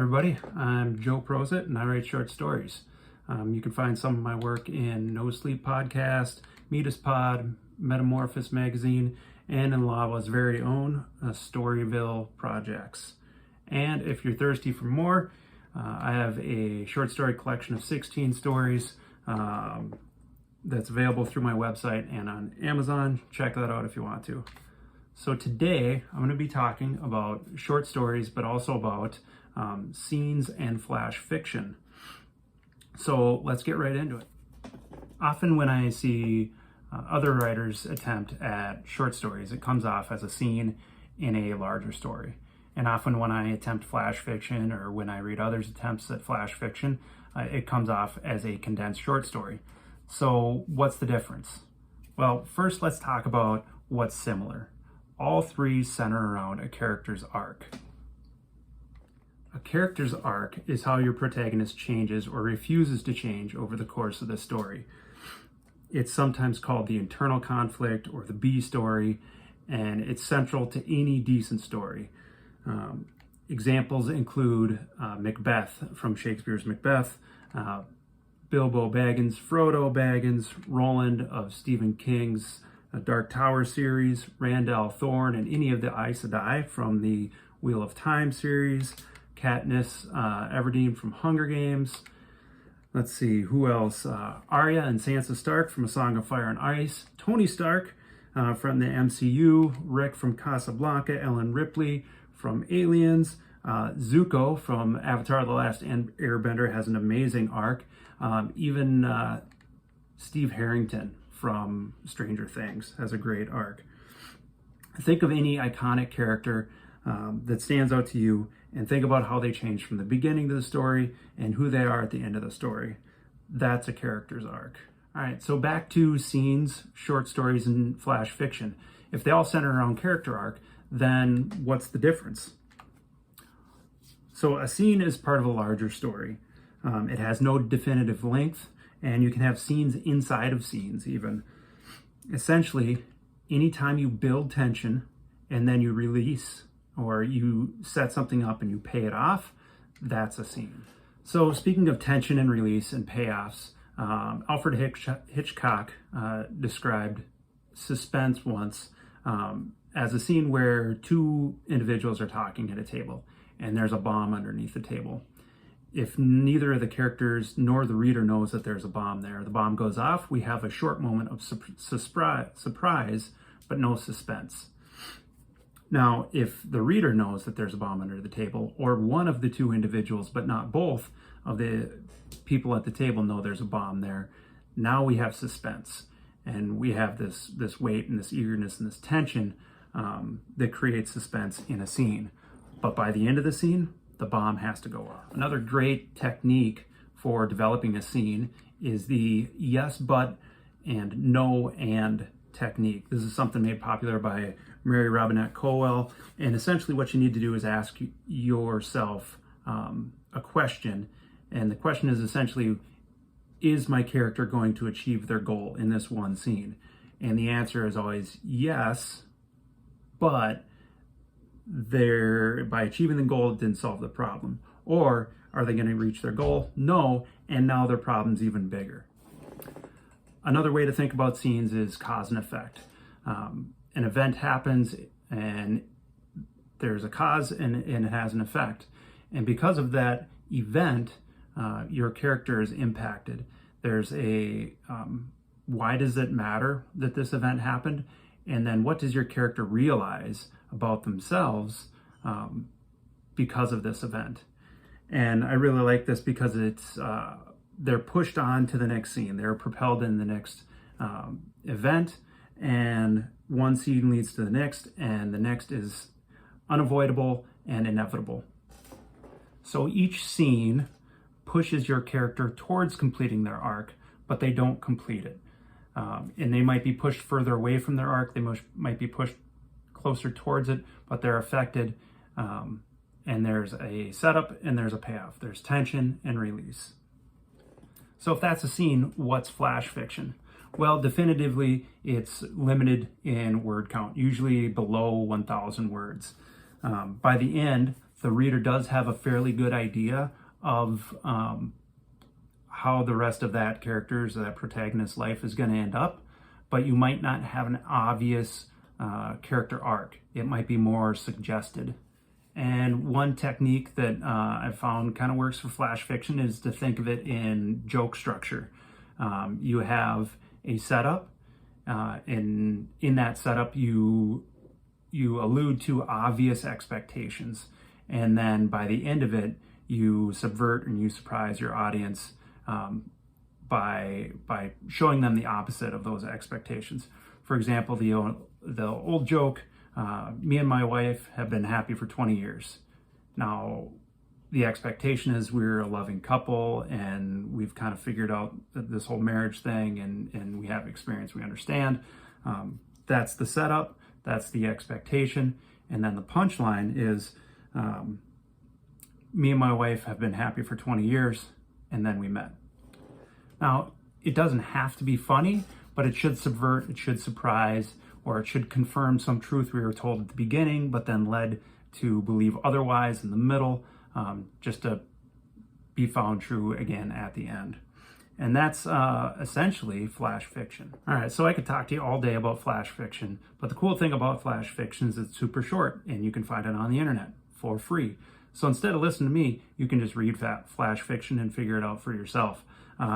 everybody. I'm Joe Prozit and I write short stories. You can find some of my work in No Sleep Podcast, Meet Us Pod, Metamorphosis Magazine, and in Lava's very own Storyville Projects. And if you're thirsty for more, I have a short story collection of 16 stories that's available through my website and on Amazon. Check that out if you want to. So today I'm going to be talking about short stories, but also about scenes and flash fiction. So let's get right into it. Often when I see other writers attempt at short stories, it comes off as a scene in a larger story. And often when I attempt flash fiction, or when I read others' attempts at flash fiction, it comes off as a condensed short story. So what's the difference? Well, first let's talk about what's similar. All three center around a character's arc. A character's arc is how your protagonist changes or refuses to change over the course of the story. It's sometimes called the internal conflict or the B story, and it's central to any decent story. Examples include Macbeth from Shakespeare's Macbeth, Bilbo Baggins, Frodo Baggins, Roland of Stephen King's Dark Tower series, Randall Thorne, and any of the Aes Sedai from the Wheel of Time series, Katniss Everdeen from Hunger Games. Let's see, who else? Arya and Sansa Stark from A Song of Fire and Ice, Tony Stark from the MCU, Rick from Casablanca, Ellen Ripley from Aliens, Zuko from Avatar: The Last Airbender has an amazing arc. Even Steve Harrington from Stranger Things has a great arc. Think of any iconic character that stands out to you and think about how they change from the beginning of the story and who they are at the end of the story. That's a character's arc. All right, so back to scenes, short stories, and flash fiction. If they all center around character arc, then what's the difference? So a scene is part of a larger story. It has no definitive length, and you can have scenes inside of scenes even. Essentially, anytime you build tension and then you release, or you set something up and you pay it off, that's a scene. So speaking of tension and release and payoffs, Alfred Hitchcock described suspense once as a scene where two individuals are talking at a table and there's a bomb underneath the table. If neither of the characters nor the reader knows that there's a bomb there, the bomb goes off, we have a short moment of surprise, but no suspense. Now, if the reader knows that there's a bomb under the table, or one of the two individuals, but not both of the people at the table know there's a bomb there, now we have suspense. And we have this weight and this eagerness and this tension that creates suspense in a scene. But by the end of the scene, the bomb has to go off. Another great technique for developing a scene is the yes, but, and no, and technique. This is something made popular by Mary Robinette Kowal. And essentially what you need to do is ask yourself a question. And the question is essentially, is my character going to achieve their goal in this one scene? And the answer is always yes, but by achieving the goal, it didn't solve the problem. Or are they going to reach their goal? No, and now their problem's even bigger. Another way to think about scenes is cause and effect. An event happens and there's a cause and it has an effect. And because of that event, your character is impacted. There's a why does it matter that this event happened? And then what does your character realize about themselves because of this event? And I really like this because it's they're pushed on to the next scene. They're propelled in the next event, and one scene leads to the next, and the next is unavoidable and inevitable. So each scene pushes your character towards completing their arc, but they don't complete it. And they might be pushed further away from their arc. They might be pushed closer towards it, but they're affected. And there's a setup and there's a payoff. There's tension and release. So if that's a scene, what's flash fiction? Well, definitively, it's limited in word count, usually below 1,000 words. By the end, the reader does have a fairly good idea of how the rest of that protagonist's life is going to end up, but you might not have an obvious character arc. It might be more suggested. And one technique that I found kind of works for flash fiction is to think of it in joke structure. You have a setup, and in that setup you allude to obvious expectations, and then by the end of it you subvert and you surprise your audience by showing them the opposite of those expectations. For example, the old joke, me and my wife have been happy for 20 years. Now, the expectation is we're a loving couple and we've kind of figured out this whole marriage thing, and we have experience, we understand. That's the setup, that's the expectation. And then the punchline is, me and my wife have been happy for 20 years, and then we met. Now, it doesn't have to be funny, but it should subvert, it should surprise, or it should confirm some truth we were told at the beginning, but then led to believe otherwise in the middle, just to be found true again at the end. And that's essentially flash fiction. All right, so I could talk to you all day about flash fiction, but the cool thing about flash fiction is it's super short, and you can find it on the internet for free. So instead of listening to me, you can just read flash fiction and figure it out for yourself.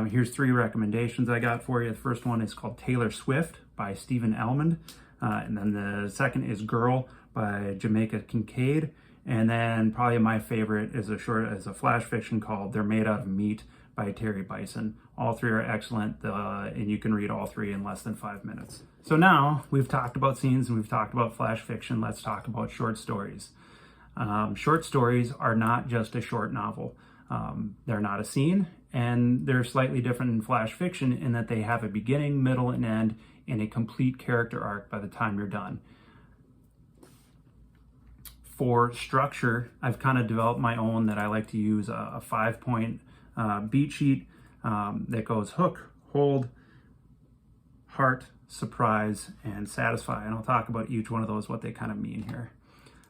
Here's 3 recommendations I got for you. The first one is called Taylor Swift by Stephen Elmond. And then the second is Girl by Jamaica Kincaid. And then probably my favorite is a flash fiction called They're Made Out of Meat by Terry Bison. All 3 are excellent, and you can read all 3 in less than 5 minutes. So now we've talked about scenes and we've talked about flash fiction. Let's talk about short stories. Short stories are not just a short novel. They're not a scene, and they're slightly different than flash fiction in that they have a beginning, middle, and end, and a complete character arc by the time you're done. For structure, I've kind of developed my own that I like to use, a 5-point beat sheet that goes hook, hold, heart, surprise, and satisfy. And I'll talk about each one of those, what they kind of mean here.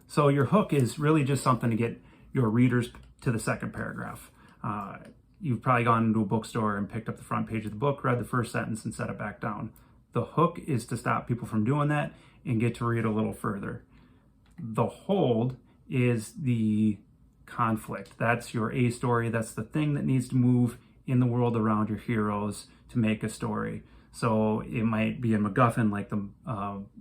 So your hook is really just something to get your readers to the second paragraph. You've probably gone into a bookstore and picked up the front page of the book, read the first sentence, and set it back down. The hook is to stop people from doing that and get to read a little further. The hold is the conflict. That's your A story. That's the thing that needs to move in the world around your heroes to make a story. So it might be a MacGuffin like the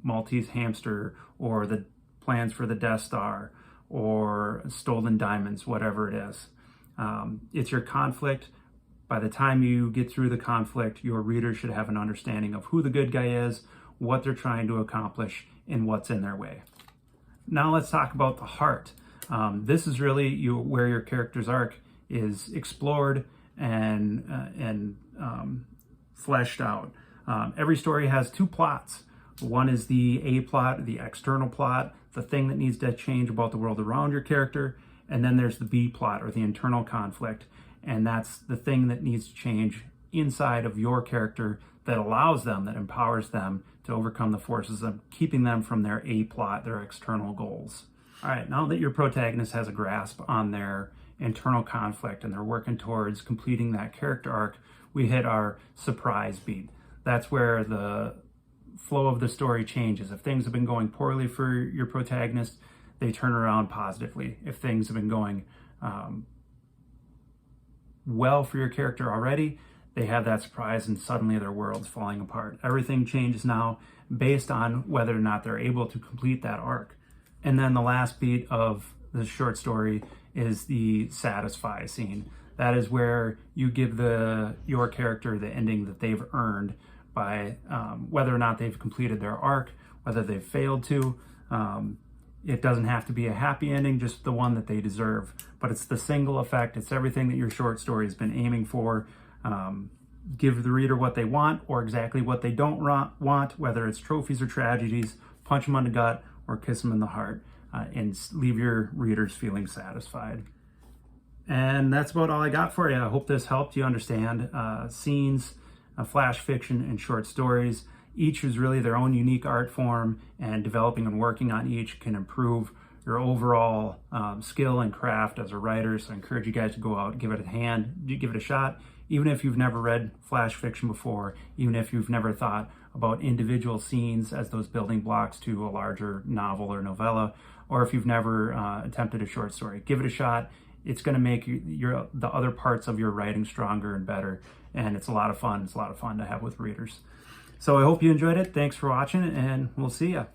Maltese hamster, or the plans for the Death Star, or stolen diamonds, whatever it is. It's your conflict. By the time you get through the conflict, your reader should have an understanding of who the good guy is, what they're trying to accomplish, and what's in their way. Now let's talk about the heart. This is really where your character's arc is explored and fleshed out. Every story has 2 plots. One is the A plot, the external plot, the thing that needs to change about the world around your character. And then there's the B plot, or the internal conflict. And that's the thing that needs to change inside of your character that allows them, that empowers them to overcome the forces of keeping them from their A plot, their external goals. All right, now that your protagonist has a grasp on their internal conflict and they're working towards completing that character arc, we hit our surprise beat. That's where the flow of the story changes. If things have been going poorly for your protagonist, they turn around positively. If things have been going well for your character already, they have that surprise and suddenly their world's falling apart. Everything changes now based on whether or not they're able to complete that arc. And then the last beat of the short story is the satisfy scene. That is where you give your character the ending that they've earned by whether or not they've completed their arc, whether they've failed to. It doesn't have to be a happy ending, just the one that they deserve. But it's the single effect. It's everything that your short story has been aiming for. Give the reader what they want or exactly what they don't want, whether it's trophies or tragedies, punch them on the gut or kiss them in the heart, and leave your readers feeling satisfied. And that's about all I got for you. I hope this helped you understand scenes, flash fiction, and short stories. Each is really their own unique art form, and developing and working on each can improve your overall skill and craft as a writer. So I encourage you guys to go out, give it a shot. Even if you've never read flash fiction before, even if you've never thought about individual scenes as those building blocks to a larger novel or novella, or if you've never attempted a short story, give it a shot. It's going to make the other parts of your writing stronger and better. And it's a lot of fun. It's a lot of fun to have with readers. So I hope you enjoyed it. Thanks for watching, and we'll see ya.